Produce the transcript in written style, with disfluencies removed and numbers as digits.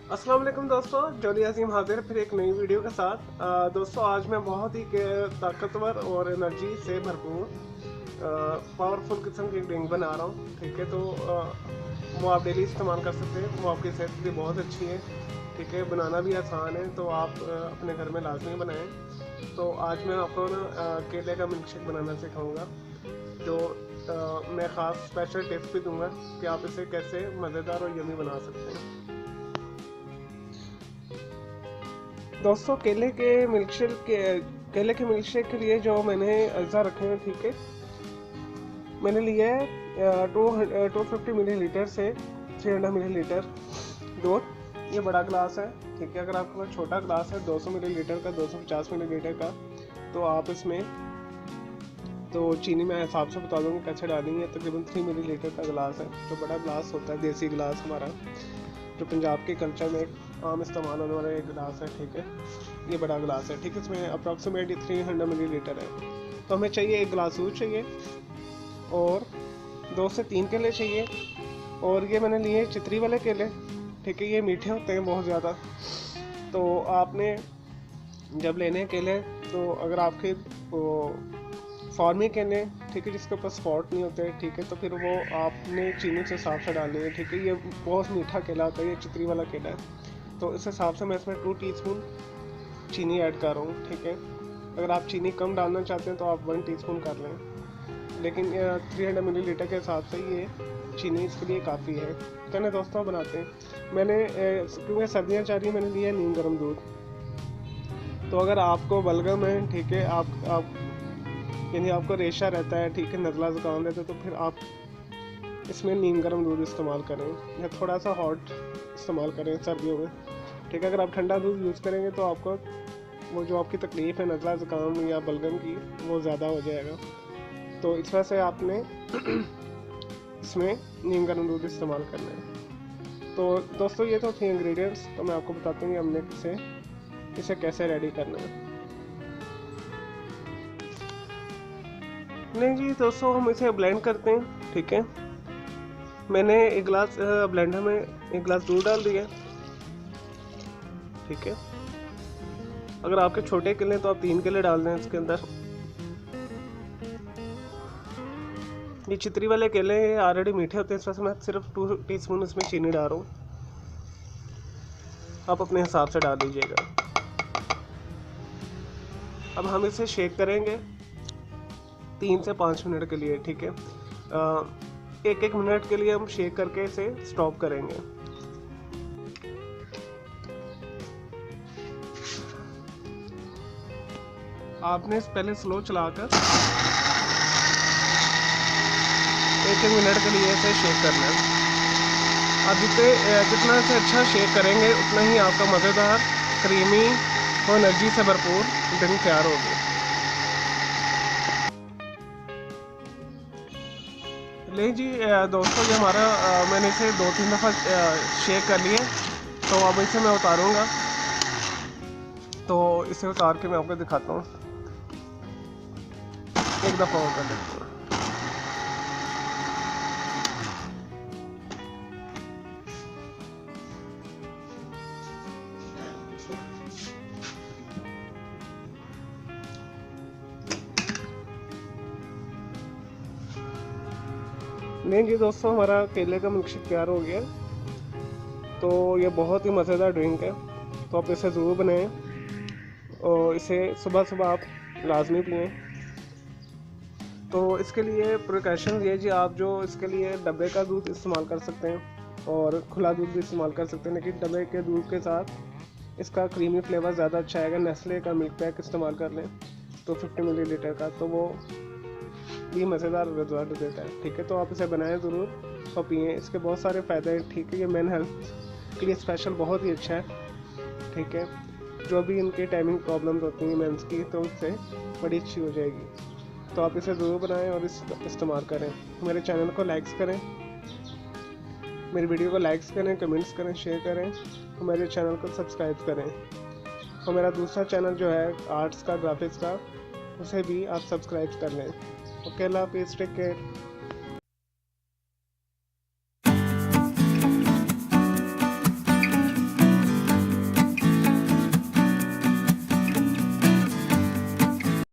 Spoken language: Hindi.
अस्सलाम वालेकुम दोस्तों, जोली अजीम हाजिर फिर एक नई वीडियो के साथ। दोस्तों आज मैं बहुत ही ताकतवर और एनर्जी से भरपूर पावरफुल किस्म की ड्रिंक बना रहा हूँ। ठीक है, तो वो आप डेली इस्तेमाल कर सकते हैं। वो आपकी सेहत के लिए बहुत अच्छी है। ठीक है, बनाना भी आसान है, तो आप अपने घर में लाजमी बनाएं। तो आज मैं आपको ना केले का मिल्क शेक बनाना सिखाऊंगा, जो मैं ख़ास स्पेशल टिप्स भी दूंगा कि आप इसे कैसे मज़ेदार और यमी बना सकते हैं। दोस्तों केले के मिल्क शेक के लिए जो मैंने अज्जा रखे हैं, ठीक है, मैंने लिया है 250 मिली लीटर से 300 मिली लीटर दूध। ये बड़ा ग्लास है। ठीक है, अगर आपके पास छोटा ग्लास है 200 मिली लीटर का, 250 मिली लीटर का, तो आप इसमें तो चीनी मैं हिसाब से बता दूँगा कैसे डालेंगे। तकरीबन 3 मिली लीटर का ग्लास है, जो बड़ा ग्लास होता है, देसी ग्लास हमारा, जो पंजाब के कल्चर में एक आम इस्तेमाल होने वाला एक गिलास है। ठीक है, ये बड़ा गिलास है। ठीक है, इसमें अप्रॉक्सीमेटली 300 मिली लीटर है। तो हमें चाहिए एक गिलास दूध चाहिए और 2 से 3 केले चाहिए। और ये मैंने लिए चितरी वाले केले। ठीक है, ये मीठे होते हैं बहुत ज़्यादा। तो आपने जब लेने केले, तो अगर आपके फार्मी केले, ठीक है, जिसके ऊपर स्पॉट नहीं होते, ठीक है, तो फिर वो आपने चीनी से हिसाब से डालनी है। ठीक है, ये बहुत मीठा केला होता है, ये चितरी वाला केला है, तो इस हिसाब से मैं इसमें 2 टीस्पून चीनी ऐड कर रहा हूँ। ठीक है, अगर आप चीनी कम डालना चाहते हैं तो आप 1 टीस्पून कर लें, लेकिन 300 मिलीलीटर के हिसाब से ये चीनी इसके लिए काफ़ी है। चलिए दोस्तों बनाते हैं। मैंने क्योंकि सर्दियाँ जा रही हैं, मैंने लिया नीम गर्म दूध। तो अगर आपको बलगम है, ठीक है, आप यानी आपको रेशा रहता है, ठीक है, नज़ला ज़ुकाम रहता है, तो फिर आप इसमें नीम गर्म दूध इस्तेमाल करें या थोड़ा सा हॉट इस्तेमाल करें सर्दियों में। ठीक है, अगर आप ठंडा दूध यूज़ करेंगे तो आपको वो जो आपकी तकलीफ़ है नज़ला ज़ुकाम या बलगम की, वो ज़्यादा हो जाएगा। तो इस वजह से आपने इसमें नीम गर्म दूध इस्तेमाल करना है। तो दोस्तों ये तो थे इंग्रेडिएंट्स। तो मैं आपको बताता हूँ कि हमने इसे कैसे रेडी करना है। नहीं जी दोस्तों, हम इसे ब्लेंड करते हैं। ठीक है, मैंने एक गिलास ब्लेंडर में 1 गिलास दूध डाल दिया। ठीक है, अगर आपके छोटे केले तो आप 3 केले डाल दें इसके अंदर। ये चितरी वाले केले ऑलरेडी मीठे होते हैं, इस वजह से मैं सिर्फ 2 टीस्पून इसमें चीनी डाल रहा हूँ। आप अपने हिसाब से डाल लीजिएगा। अब हम इसे शेक करेंगे 3 से 5 मिनट के लिए। ठीक है, 1-1 मिनट के लिए हम शेक करके इसे स्टॉप करेंगे। आपने पहले स्लो चलाकर 1-1 मिनट के लिए इसे शेक करना है। आप जितना इसे अच्छा शेक करेंगे, उतना ही आपका मज़ेदार, क्रीमी और एनर्जी से भरपूर ड्रिंक तैयार होगी। ले जी दोस्तों, ये हमारा मैंने इसे 2-3 दफ़ा शेक कर लिए। तो अब इसे मैं उतारूँगा। तो इसे उतार के मैं आपको दिखाता हूँ। एक दफ़ा और कर लेते हैं। नहीं जी दोस्तों, हमारा केले का मिल्क शेक तैयार हो गया। तो ये बहुत ही मज़ेदार ड्रिंक है, तो आप इसे ज़रूर बनाएं और इसे सुबह सुबह आप लाजमी पिएं। तो इसके लिए प्रिकॉशन ये जी, आप जो इसके लिए डब्बे का दूध इस्तेमाल कर सकते हैं और खुला दूध भी इस्तेमाल कर सकते हैं, लेकिन डब्बे के दूध के साथ इसका क्रीमी फ्लेवर ज़्यादा अच्छा आएगा। नेस्ले का मिल्क पैक इस्तेमाल कर लें तो 50 मिलीलीटर का, तो वो भी मज़ेदार रिजल्ट देता है। ठीक है, तो आप इसे बनाएं ज़रूर और पिएँ। इसके बहुत सारे फ़ायदे हैं। ठीक है, ये मेन हेल्थ के लिए स्पेशल बहुत ही अच्छा है। ठीक है, जो भी इनकी टाइमिंग प्रॉब्लम्स होती हैं मेंस की, तो उससे बड़ी अच्छी हो जाएगी। तो आप इसे ज़रूर बनाएं और इस्तेमाल करें। मेरे चैनल को लाइक्स करें, मेरी वीडियो को लाइक्स करें, कमेंट्स करें, शेयर करें और मेरे चैनल को सब्सक्राइब करें। और मेरा दूसरा चैनल जो है आर्ट्स का, ग्राफिक्स का, उसे भी आप सब्सक्राइब कर लें। ओके, अल्लाह हाफिज़, टेक केयर।